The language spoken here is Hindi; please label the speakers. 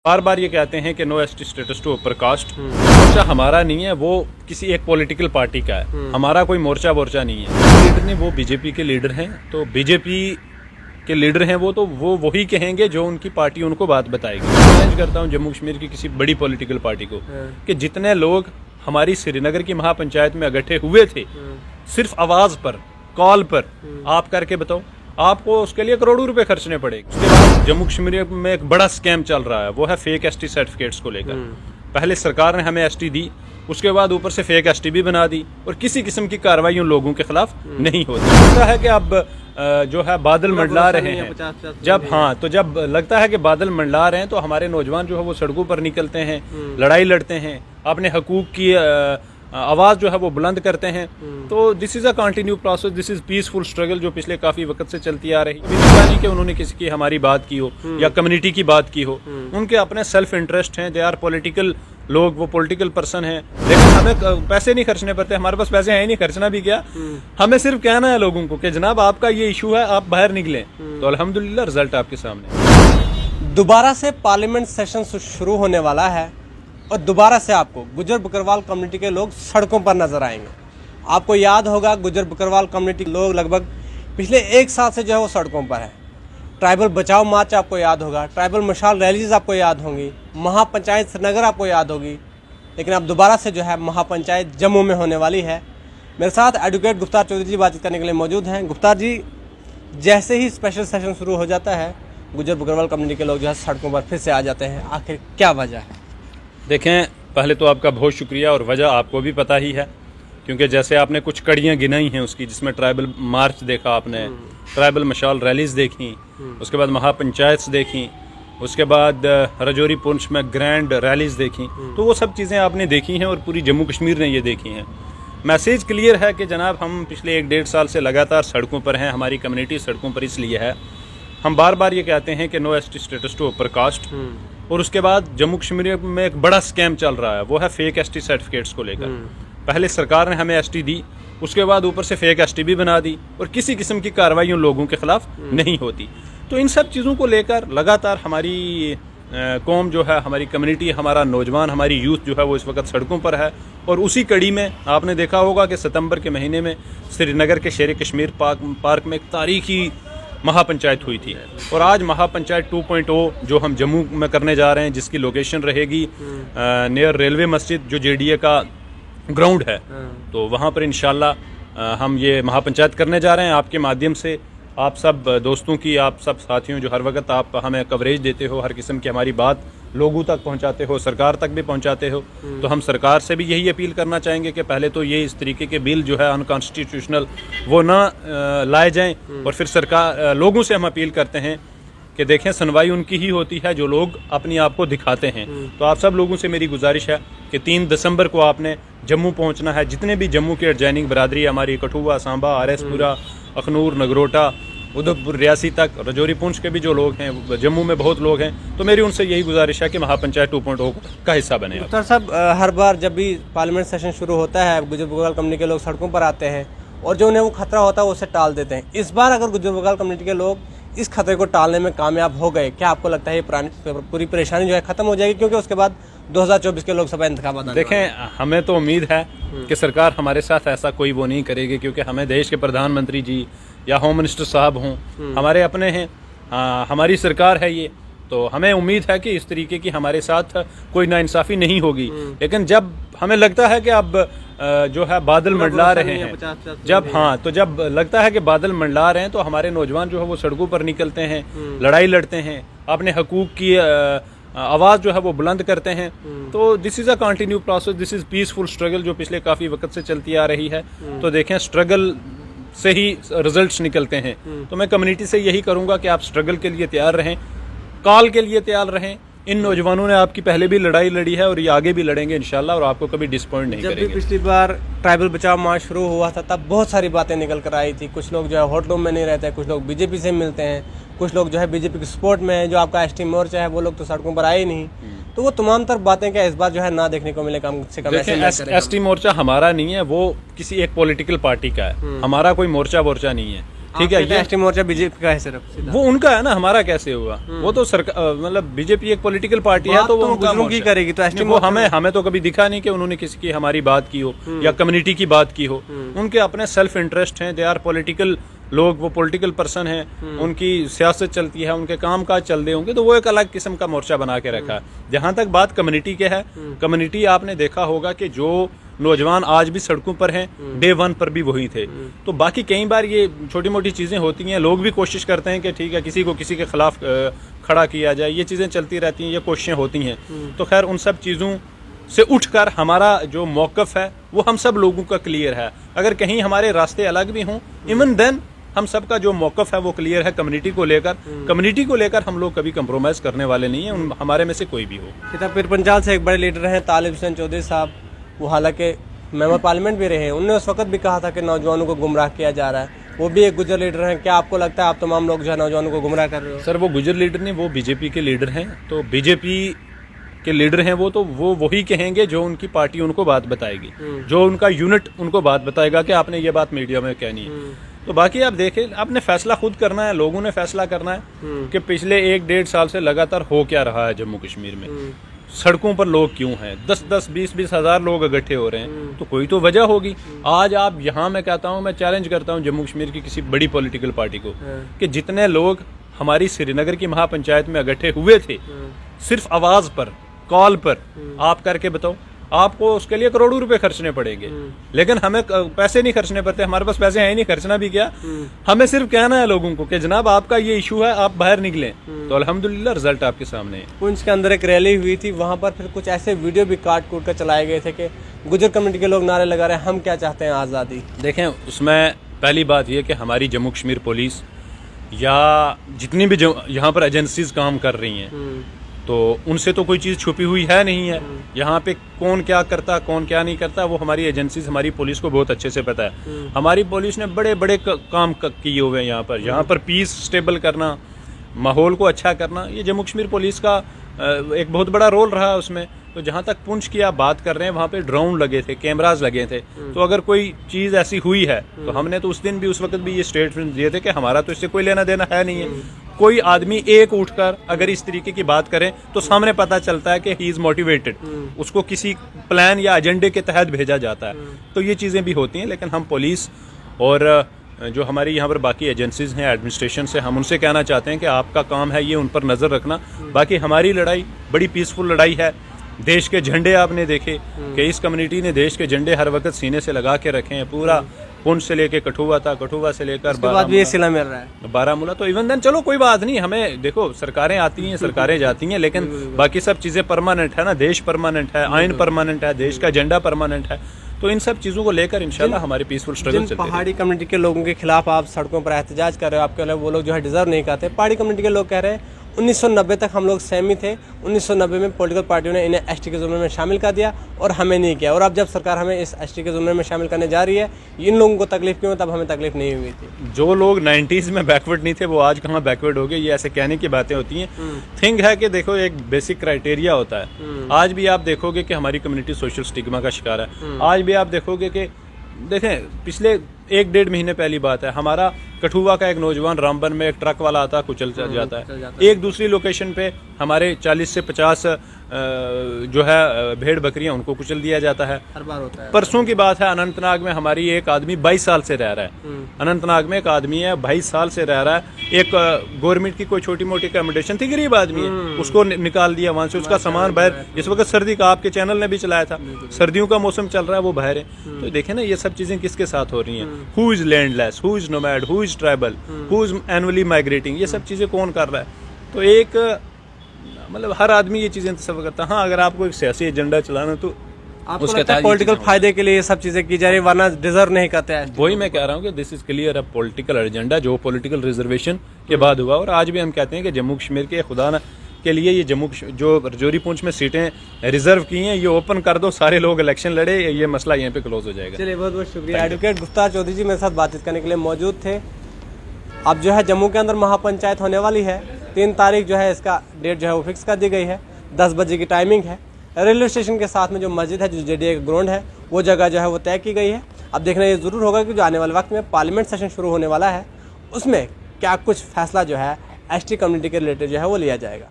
Speaker 1: बार बार ये कहते हैं कि no ST status to upper caste. मोर्चा हमारा नहीं है, वो किसी एक पॉलिटिकल पार्टी का है। हमारा कोई मोर्चा नहीं है। लीडर ने वो बीजेपी के लीडर हैं, तो बीजेपी के लीडर हैं वो, तो वो वही कहेंगे जो उनकी पार्टी उनको बात बताएगी। चैलेंज करता हूँ जम्मू कश्मीर की किसी बड़ी पॉलिटिकल पार्टी को कि जितने लोग हमारी श्रीनगर की महापंचायत में इकट्ठे हुए थे, सिर्फ आवाज पर, कॉल पर, आप करके बताओ, आपको उसके लिए करोड़ों रुपए खर्चने पड़ेंगे। उसके बाद जम्मू कश्मीर में एक बड़ा स्कैम चल रहा है, वो है फेक एसटी सर्टिफिकेट्स को लेकर। पहले सरकार ने हमें एसटी दी, उसके बाद ऊपर से फेक एसटी भी बना दी और किसी किस्म की कार्रवाई उन लोगों के खिलाफ नहीं होती। लगता है कि अब जो है बादल मंडला रहे हैं, जब लगता है कि बादल मंडला रहे हैं तो हमारे नौजवान जो है वो सड़कों पर निकलते हैं, लड़ाई लड़ते हैं, अपने हकूक की आवाज जो है वो बुलंद करते हैं। तो this is a continue process, this is peaceful struggle जो पिछले काफी वक्त से चलती आ रही है। नहीं कि उन्होंने किसी की हमारी बात की हो या कम्युनिटी की बात की हो, उनके अपने सेल्फ इंटरेस्ट हैं, दे आर पॉलिटिकल लोग, वो पॉलिटिकल पर्सन हैं। लेकिन हमें पैसे नहीं खर्चने पड़ते, हमारे पास पैसे हैं नहीं, खर्चना भी क्या। हमें सिर्फ कहना है लोगों को कि जनाब आपका ये इशू है, आप बाहर निकलें, तो अल्हम्दुलिल्लाह रिजल्ट आपके सामने।
Speaker 2: दोबारा से पार्लियामेंट सेशन शुरू होने वाला है और दोबारा से आपको गुजर बकरवाल कम्युनिटी के लोग सड़कों पर नजर आएंगे। आपको याद होगा गुजर बकरवाल कम्युनिटी के लोग लगभग पिछले एक साल से जो है वो सड़कों पर है। ट्राइबल बचाओ मार्च आपको याद होगा, ट्राइबल मशाल रैलीज आपको याद होंगी, महापंचायत श्रीनगर आपको याद होगी। लेकिन अब दोबारा से जो है महापंचायत जम्मू में होने वाली है। मेरे साथ एडवोकेट गुफ्तार चौधरी जी बातचीत करने के लिए मौजूद हैं। गुफ्तार जी, जैसे ही स्पेशल सेशन शुरू हो जाता है गुजर बकरवाल कम्युनिटी के लोग जो है सड़कों पर फिर से आ जाते हैं, आखिर क्या वजह है?
Speaker 1: देखें, पहले तो आपका बहुत शुक्रिया, और वजह आपको भी पता ही है, क्योंकि जैसे आपने कुछ कड़ियाँ गिनाई हैं उसकी, जिसमें ट्राइबल मार्च देखा आपने, ट्राइबल मशाल रैलीज देखी, उसके बाद महापंचायत देखी, उसके बाद रजौरी पुंछ में ग्रैंड रैलीज देखी, तो वो सब चीज़ें आपने देखी हैं और पूरी जम्मू कश्मीर ने ये देखी हैं। मैसेज क्लियर है कि जनाब हम पिछले 1-1.5 साल से लगातार सड़कों पर हैं, हमारी कम्युनिटी सड़कों पर इसलिए है, हम बार बार ये कहते हैं कि no ST status to upper caste. और उसके बाद जम्मू कश्मीर में एक बड़ा स्कैम चल रहा है, वो है फेक एसटी सर्टिफिकेट्स को लेकर। पहले सरकार ने हमें एसटी दी, उसके बाद ऊपर से फेक एसटी भी बना दी और किसी किस्म की कार्रवाई उन लोगों के खिलाफ नहीं होती। तो इन सब चीज़ों को लेकर लगातार हमारी कौम जो है, हमारी कम्युनिटी, हमारा नौजवान, हमारी यूथ जो है वो इस वक्त सड़कों पर है। और उसी कड़ी में आपने देखा होगा कि सितंबर के महीने में श्रीनगर के शेर कश्मीर पार्क में एक तारीखी महापंचायत हुई थी, और आज महापंचायत 2.0 जो हम जम्मू में करने जा रहे हैं, जिसकी लोकेशन रहेगी नियर रेलवे मस्जिद जो जेडीए का ग्राउंड है, तो वहाँ पर इंशाल्लाह हम ये महापंचायत करने जा रहे हैं। आपके माध्यम से आप सब दोस्तों की, आप सब साथियों जो हर वक्त आप हमें कवरेज देते हो, हर किस्म की हमारी बात लोगों तक पहुंचाते हो, सरकार तक भी पहुंचाते हो, तो हम सरकार से भी यही अपील करना चाहेंगे कि पहले तो ये इस तरीके के बिल जो है अनकॉन्स्टिट्यूशनल वो ना लाए जाएं, और फिर सरकार लोगों से हम अपील करते हैं कि देखें सुनवाई उनकी ही होती है जो लोग अपनी आप को दिखाते हैं। तो आप सब लोगों से मेरी गुजारिश है कि 3 दिसंबर को आपने जम्मू पहुंचना है। जितने भी जम्मू के एडजॉइनिंग बरादरी हमारी, कठुआ, सांबा, आरएसपुरा, अखनूर, नगरोटा, उधमपुर, रियासी तक, रजौरी पुंछ के भी जो लोग हैं, जम्मू में बहुत लोग हैं, तो मेरी उनसे यही गुजारिश है कि महापंचायत 2.0 का हिस्सा बने।
Speaker 2: डॉक्टर साहब, हर बार जब भी पार्लियामेंट सेशन शुरू होता है गुजर बकरवाल कम्युनिटी के लोग सड़कों पर आते हैं और जो उन्हें वो खतरा होता है वो उसे टाल देते हैं। इस बार अगर गुजर बकरवाल कम्युनिटी के लोग इस खतरे को टालने में कामयाब हो गए, क्या आपको लगता है ये पूरी परेशानी जो है खत्म हो जाएगी? क्योंकि उसके बाद 2024 के लोकसभा इंतखाबात आने
Speaker 1: देखें, हमें तो उम्मीद है कि सरकार हमारे साथ ऐसा कोई वो नहीं करेगी, क्योंकि हमें देश के प्रधानमंत्री जी या होम मिनिस्टर साहब हों, हमारे अपने हैं, हमारी सरकार है ये, तो हमें उम्मीद है कि इस तरीके की हमारे साथ कोई नाइंसाफ़ी नहीं होगी। लेकिन जब हमें लगता है कि अब जो है बादल मंडला रहे हैं, जब लगता है कि बादल मंडला रहे हैं, तो हमारे नौजवान जो है वो सड़कों पर निकलते हैं, लड़ाई लड़ते हैं, अपने हकूक की आवाज़ जो है वो बुलंद करते हैं। तो this is a continue process, this is peaceful struggle जो पिछले काफ़ी वक्त से चलती आ रही है। तो देखें, स्ट्रगल से ही रिजल्ट्स निकलते हैं। तो मैं कम्युनिटी से यही करूंगा कि आप स्ट्रगल के लिए तैयार रहें, कॉल के लिए तैयार रहें। इन नौजवानों ने आपकी पहले भी लड़ाई लड़ी है और ये आगे भी लड़ेंगे इंशाल्लाह, और आपको कभी डिसपॉइंट नहीं करेंगे।
Speaker 2: जब भी पिछली बार ट्राइबल बचाओ मार्च शुरू हुआ था तब बहुत सारी बातें निकल कर आई थी। कुछ लोग जो है होटलों में नहीं रहते, कुछ लोग बीजेपी से मिलते हैं, कुछ लोग जो है बीजेपी के सपोर्ट में है। जो आपका एसटी मोर्चा है वो लोग तो सड़कों पर आए ही नहीं। तो वो तमाम तर बातें क्या इस बार जो है ना देखने को मिले? कम से कम
Speaker 1: एसटी मोर्चा हमारा नहीं है, वो किसी एक पॉलिटिकल पार्टी का है। हमारा कोई मोर्चा नहीं है। ठीक है। ये
Speaker 2: एसटी मोर्चा बीजेपी का है सिर्फ सीधा।
Speaker 1: वो उनका है ना, हमारा कैसे हुआ? वो तो सरकार मतलब बीजेपी एक पॉलिटिकल पार्टी है, तो वो उनका
Speaker 2: गुजरों की
Speaker 1: मोर्चा।
Speaker 2: करेगी, तो एसटी
Speaker 1: वो हमें तो कभी दिखा नहीं कि उन्होंने किसी की हमारी बात की हो या कम्युनिटी की बात की हो। उनके अपने सेल्फ इंटरेस्ट हैं, दे आर पॉलिटिकल लोग, वो पॉलिटिकल पर्सन हैं, उनकी सियासत चलती है, उनके काम काज चल रहे होंगे, तो वो एक अलग किस्म का मोर्चा बना के रखा है। जहां तक बात कम्युनिटी के है, कम्युनिटी आपने देखा होगा कि जो नौजवान आज भी सड़कों पर हैं, डे 1 पर भी वही थे। तो बाकी कई बार ये छोटी मोटी चीजें होती हैं, लोग भी कोशिश करते हैं कि ठीक है किसी को किसी के खिलाफ खड़ा किया जाए, ये चीजें चलती रहती हैं, ये कोशिशें होती हैं। तो खैर उन सब चीजों से उठकर हमारा जो मौकफ है वो हम सब लोगों का क्लियर है। अगर कहीं हमारे रास्ते अलग भी हों, इवन देन हम सबका जो मौकफ है वो क्लियर है कम्युनिटी को लेकर। कम्युनिटी को लेकर हम लोग कभी कंप्रोमाइज करने वाले नहीं है, हमारे में से कोई भी हो।
Speaker 2: पिता पीर पंचाल से एक बड़े लीडर हैं तालिब हुसैन चौधरी साहब, वो हालांकि मेंबर पार्लियामेंट भी रहे हैं। उन्होंने उस वक्त भी कहा था कि नौजवानों को गुमराह किया जा रहा है। वो भी एक गुजर लीडर हैं। क्या आपको लगता है आप तमाम लोग जो है नौजवानों को गुमराह कर रहे हो?
Speaker 1: सर वो गुजर लीडर नहीं, वो बीजेपी के लीडर हैं। तो बीजेपी के लीडर हैं वो, तो वो वही कहेंगे जो उनकी पार्टी उनको बात बताएगी, जो उनका यूनिट उनको बात बताएगा कि आपने ये बात मीडिया में कहनी है। तो बाकी आप देखें, आपने फैसला खुद करना है, लोगों ने फैसला करना है कि पिछले 1-1.5 साल से लगातार हो क्या रहा है जम्मू कश्मीर में। सड़कों पर लोग क्यों हैं? 10-10, 20-20 हजार लोग इकट्ठे हो रहे हैं, तो कोई तो वजह होगी। आज आप यहाँ मैं कहता हूँ, मैं चैलेंज करता हूँ जम्मू कश्मीर की किसी बड़ी पॉलिटिकल पार्टी को कि जितने लोग हमारी श्रीनगर की महापंचायत में इकट्ठे हुए थे, सिर्फ आवाज पर, कॉल पर, आप करके बताओ। आपको उसके लिए करोड़ों रुपए खर्चने पड़ेंगे, लेकिन हमें पैसे नहीं खर्चने पड़ते। हमारे पास पैसे हैं नहीं, खर्चना भी क्या। हमें सिर्फ कहना है लोगों को कि जनाब आपका ये इशू है, आप बाहर निकलें, तो अल्हम्दुलिल्लाह रिजल्ट आपके सामने है।
Speaker 2: पुंछ के अंदर एक रैली हुई थी, वहां पर फिर कुछ ऐसे वीडियो भी काट कूट कर चलाए गए थे कि गुजर कम्युनिटी के लोग नारे लगा रहे हैं, हम क्या चाहते हैं, आज़ादी।
Speaker 1: देखें, उसमें पहली बात यह कि हमारी जम्मू कश्मीर पुलिस या जितनी भी यहाँ पर एजेंसीज काम कर रही हैं, तो उनसे तो कोई चीज़ छुपी हुई है नहीं है। यहाँ पे कौन क्या करता, कौन क्या नहीं करता, वो हमारी एजेंसीज, हमारी पुलिस को बहुत अच्छे से पता है। हमारी पुलिस ने बड़े बड़े काम किए हुए हैं यहाँ पर पीस स्टेबल करना, माहौल को अच्छा करना, ये जम्मू कश्मीर पुलिस का एक बहुत बड़ा रोल रहा है उसमें। तो जहाँ तक पुंछ की आप बात कर रहे हैं, वहाँ पे ड्रोन लगे थे, कैमराज लगे थे। तो अगर कोई चीज़ ऐसी हुई है तो हमने तो उस दिन भी, उस वक्त भी ये स्टेटमेंट दिए थे कि हमारा तो इससे कोई लेना देना है नहीं है। कोई आदमी एक उठकर अगर इस तरीके की बात करे तो सामने पता चलता है कि ही इज मोटिवेटेड, उसको किसी प्लान या एजेंडे के तहत भेजा जाता है। तो ये चीज़ें भी होती हैं, लेकिन हम पुलिस और जो हमारी यहाँ पर बाकी एजेंसीज हैं, एडमिनिस्ट्रेशन से, हम उनसे कहना चाहते हैं कि आपका काम है ये उन पर नज़र रखना। बाकी हमारी लड़ाई बड़ी पीसफुल लड़ाई है। देश के झंडे आपने देखे कि इस कम्युनिटी ने देश के झंडे हर वक्त सीने से लगा के रखे हैं, पूरा पुंछ से लेकर कठुआ था, कठुआ से लेकर बारामूला। तो इवन देन चलो कोई बात नहीं, हमें देखो सरकारें आती हैं, सरकारें जाती हैं, लेकिन बाकी सब चीज़ें परमानेंट है ना। देश परमानेंट है, आइन परमानेंट है, देश का झंडा परमानेंट है। तो इन सब चीज़ों को लेकर इंशाल्लाह हमारी पीसफुल स्ट्रगल चलती है।
Speaker 2: पहाड़ी कम्युनिटी के लोगों के खिलाफ आप सड़कों पर एहतजाज कर रहे हो, आपके वो लोग जो है डिजर्व नहीं करते। पहाड़ी कम्युनिटी के लोग कह रहे हैं 1990 तक हम लोग सहमी थे, 1990 में पॉलिटिकल पार्टियों ने इन्हें एसटी के ज़ुम्रे में शामिल कर दिया और हमें नहीं किया। और अब जब सरकार हमें इस एसटी के ज़ुम्रे में शामिल करने जा रही है, इन लोगों को तकलीफ क्यों, तब हमें तकलीफ नहीं हुई थी।
Speaker 1: जो लोग 90s में बैकवर्ड नहीं थे वो आज कहाँ बैकवर्ड हो गए, ये ऐसे कहने की बातें होती हैं। थिंग है कि देखो एक बेसिक क्राइटेरिया होता है। आज भी आप देखोगे कि हमारी कम्युनिटी सोशल स्टिग्मा का शिकार है। आज भी आप देखोगे कि देखें, पिछले 1-1.5 महीने पहली बात है, हमारा कठुआ का एक नौजवान रामबन में एक ट्रक वाला आता कुचल जाता है। एक दूसरी लोकेशन पे हमारे 40 से 50 जो है भेड़ बकरियां, उनको कुचल दिया जाता है।
Speaker 2: हर बार होता है।
Speaker 1: परसों की बात है, अनंतनाग में हमारी एक आदमी 22 साल से रह रहा है। अनंतनाग में एक आदमी है 22 साल से रह रहा है। एक गवर्नमेंट की कोई छोटी मोटी अकोमोडेशन थी, गरीब आदमी है, उसको निकाल दिया वहां से। उसका सामान बाहर, इस वक्त सर्दी का आपके चैनल ने भी चलाया था, सर्दियों का मौसम चल रहा है, वो बाहर है। तो देखें ना, ये सब चीजें किसके साथ हो रही हैं। Who is landless, who is nomad, who is tribal, who is annually migrating, ये सब चीजें कौन कर रहा है। तो एक मतलब हर आदमी ये चीजें तस्वर करता है। हाँ, अगर आपको एक सियासी एजेंडा चलाना तो
Speaker 2: उसके तहत पॉलिटिकल फायदे के लिए ये सब चीजें की जा रही है, वरना डिजर्व नहीं करते हैं।
Speaker 1: वही मैं कह रहा हूँ कि this is clear a political agenda, जो पॉलिटिकल रिजर्वेशन के बाद हुआ। और आज भी हम कहते हैं कि जम्मू कश्मीर के खुदा न के लिए ये जम्मू जो रजौरी पुंछ में सीटें रिजर्व की हैं, ये ओपन कर दो, सारे लोग इलेक्शन लड़े, ये मसला यहाँ पे क्लोज हो जाएगा।
Speaker 2: चलिए, बहुत बहुत शुक्रिया। एडवोकेट गुफ्तार चौधरी जी मेरे साथ बातचीत करने के लिए मौजूद थे। अब जो है जम्मू के अंदर महापंचायत होने वाली है, 3 तारीख जो है इसका डेट जो है वो फिक्स कर दी गई है। 10 बजे की टाइमिंग है। रेलवे स्टेशन के साथ में जो मस्जिद है, जो जेडीए का ग्राउंड है, वो जगह जो है वो तय की गई है। अब देखना ये ज़रूर होगा कि जो आने वाले वक्त में पार्लियामेंट सेशन शुरू होने वाला है, उसमें क्या कुछ फैसला जो है एसटी कम्युनिटी के रिलेटेड जो है वो लिया जाएगा।